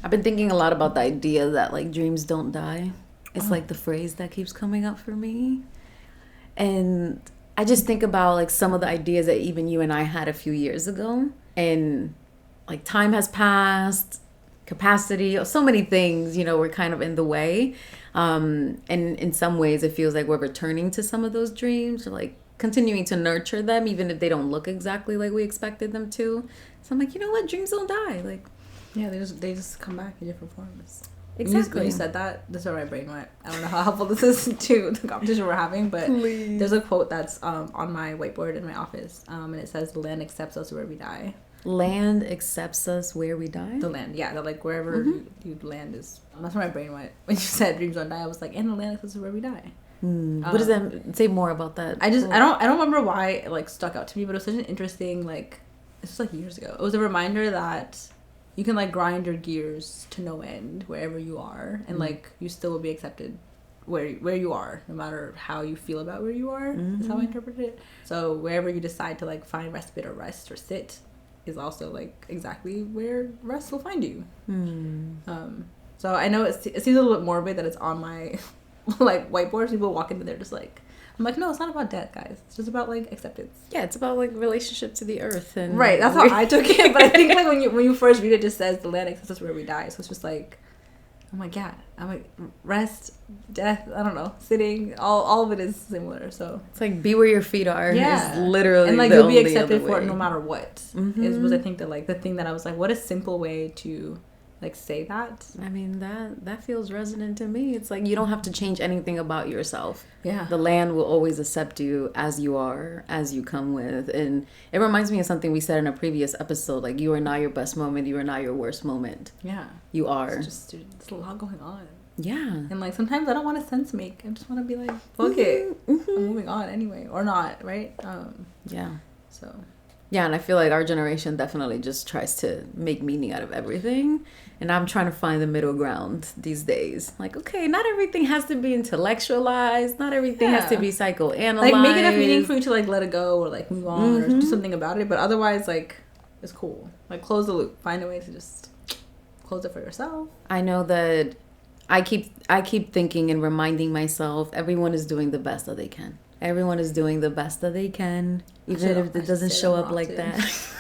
I've been thinking a lot about the idea that like dreams don't die. It's like the phrase that keeps coming up for me. And I just think about like some of the ideas that even you and I had a few years ago. And like time has passed, capacity, so many things, were kind of in the way. And in some ways it feels like we're returning to some of those dreams, or like continuing to nurture them, even if they don't look exactly like we expected them to. So I'm like, you know what? Dreams don't die. Like, yeah, they just come back in different forms. Exactly. When you said that, that's where my brain went. I don't know how helpful this is to the competition we're having, but there's a quote that's on my whiteboard in my office, and it says, "The land accepts us where we die." Land accepts us where we die? The land, yeah. That like wherever you land is... That's where my brain went. When you said dreams don't die, I was like, and the land accepts us where we die. What does that... Say more about that. I don't remember why it like stuck out to me, but it was such an interesting, like... This was like years ago. It was a reminder that you can like grind your gears to no end wherever you are, and like you still will be accepted where you are, no matter how you feel about where you are. Is how I interpret it. So wherever you decide to like find respite or rest or sit is also like exactly where rest will find you. So I know it seems a little bit morbid that it's on my like whiteboard. People walk into there just like, I'm like, no, it's not about death, guys. It's just about like acceptance. Yeah, it's about like relationship to the earth, and right. That's how I took it. But I think like when you first read it, just says the land accepts us where we die. So it's just like, I'm like, yeah. I'm like, rest, death. I don't know, sitting. All of it is similar. So it's like be where your feet are. Yeah, is literally and like the you'll be only accepted other for it way. no matter what. Was I think that like the thing that I was like, what a simple way to like say that. I mean, that feels resonant to me. It's like you don't have to change anything about yourself. Yeah. The land will always accept you as you are, as you come with. And it reminds me of something we said in a previous episode, like you are not your best moment, you are not your worst moment. Yeah. You are. It's a lot going on. Yeah. And like sometimes I don't want to sense make. I just want to be like, fuck it. I'm moving on anyway. Or not, right? Yeah. So yeah, and I feel like our generation definitely just tries to make meaning out of everything. And I'm trying to find the middle ground these days. Like, okay, not everything has to be intellectualized. Not everything has to be psychoanalyzed. Like, make enough meaning for you to, like, let it go or, like, move on or do something about it. But otherwise, like, it's cool. Like, close the loop. Find a way to just close it for yourself. I know that I keep thinking and reminding myself everyone is doing the best that they can. Everyone is doing the best that they can. Even if it doesn't show up like that.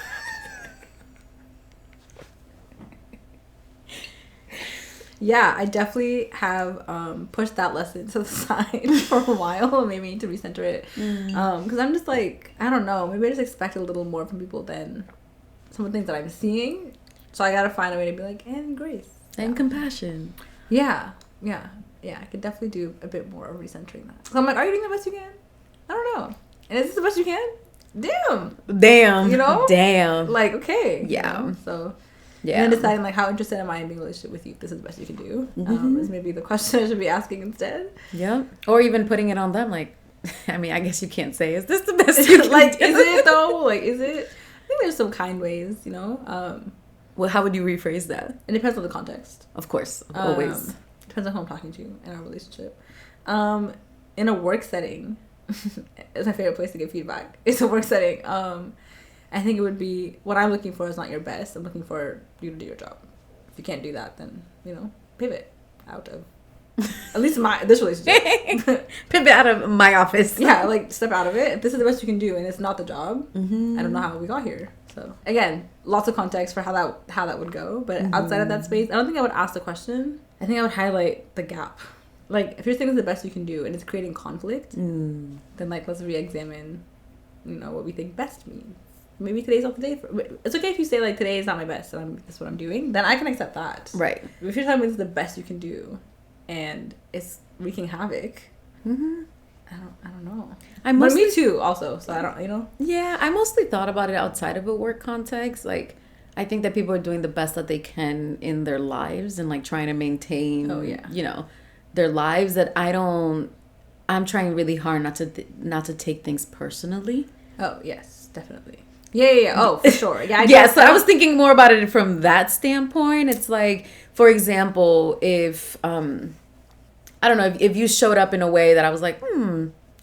Yeah, I definitely have pushed that lesson to the side for a while. Maybe need to recenter it. Because I'm just like, I don't know. Maybe I just expect a little more from people than some of the things that I'm seeing. So I gotta find a way to be like, and grace. And compassion. Yeah. I could definitely do a bit more of recentering that. So I'm like, are you doing the best you can? I don't know. And is this the best you can? Damn. You know? Damn. Like, okay. Yeah. You know? So... Yeah. And then deciding, like, how interested am I in being in a relationship with you? If this is the best you can do. Is maybe the question I should be asking instead. Yeah. Or even putting it on them. Like, I mean, I guess you can't say, is this the best you can like, do? is it, though? Like, is it? I think there's some kind ways, you know? Well, how would you rephrase that? It depends on the context. Of course. Always. Depends on who I'm talking to in our relationship. In a work setting, it's my favorite place to give feedback. It's a work setting. I think it would be, what I'm looking for is not your best. I'm looking for you to do your job. If you can't do that, then, you know, pivot out of, at least this relationship. Pivot out of my office. Yeah, like, step out of it. If this is the best you can do and it's not the job, I don't know how we got here. So, again, lots of context for how that would go. But outside of that space, I don't think I would ask the question. I think I would highlight the gap. Like, if you're saying it's the best you can do and it's creating conflict, then, like, let's re-examine, you know, what we think best means. Maybe today's not the day. It's okay if you say, like, today is not my best and that's what I'm doing. Then I can accept that. Right. If you're telling me it's the best you can do and it's wreaking havoc, I don't know. But me too, also. So I don't, you know. Yeah, I mostly thought about it outside of a work context. Like, I think that people are doing the best that they can in their lives and, like, trying to maintain, you know, their lives. That I'm trying really hard not to take things personally. Oh, yes, definitely. Yeah. Oh, for sure. Yeah, so I was thinking more about it from that standpoint. It's like, for example, if, I don't know, if you showed up in a way that I was like,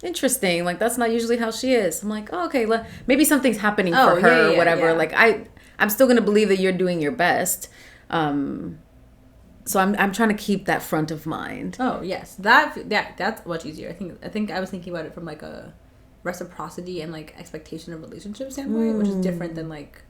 interesting. Like, that's not usually how she is. I'm like, oh, okay, maybe something's happening for her or whatever. Yeah. Like, I'm still going to believe that you're doing your best. So I'm trying to keep that front of mind. Oh yes, that's much easier. I think I was thinking about it from like a reciprocity and like expectation of relationship standpoint, which is different than like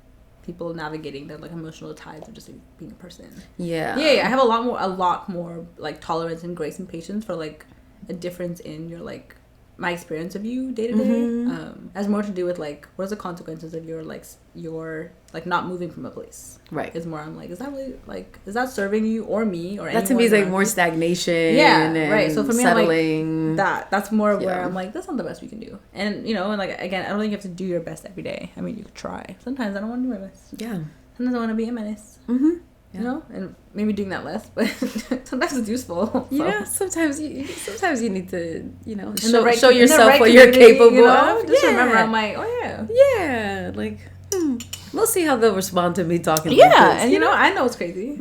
people navigating their like emotional ties of just like, being a person. Yeah. I have a lot more like tolerance and grace and patience for like a difference in your like my experience of you day to day has more to do with like what are the consequences of your not moving from a place. Right. It's more I'm like, is that really like, is that serving you or me or that to me is like more stagnation. Right. So for me settling. I'm like that's more where I'm like, that's not the best we can do. And you know, and like again, I don't think you have to do your best every day. I mean, you could try. Sometimes I don't want to do my best. Yeah. Sometimes I want to be a menace. Yeah. You know, and maybe doing that less, but sometimes it's useful. So. Yeah, sometimes you need to, you know, show yourself what you're capable of. Just remember, I'm like, like, we'll see how they'll respond to me talking. Yeah, like this, and you know, I know it's crazy.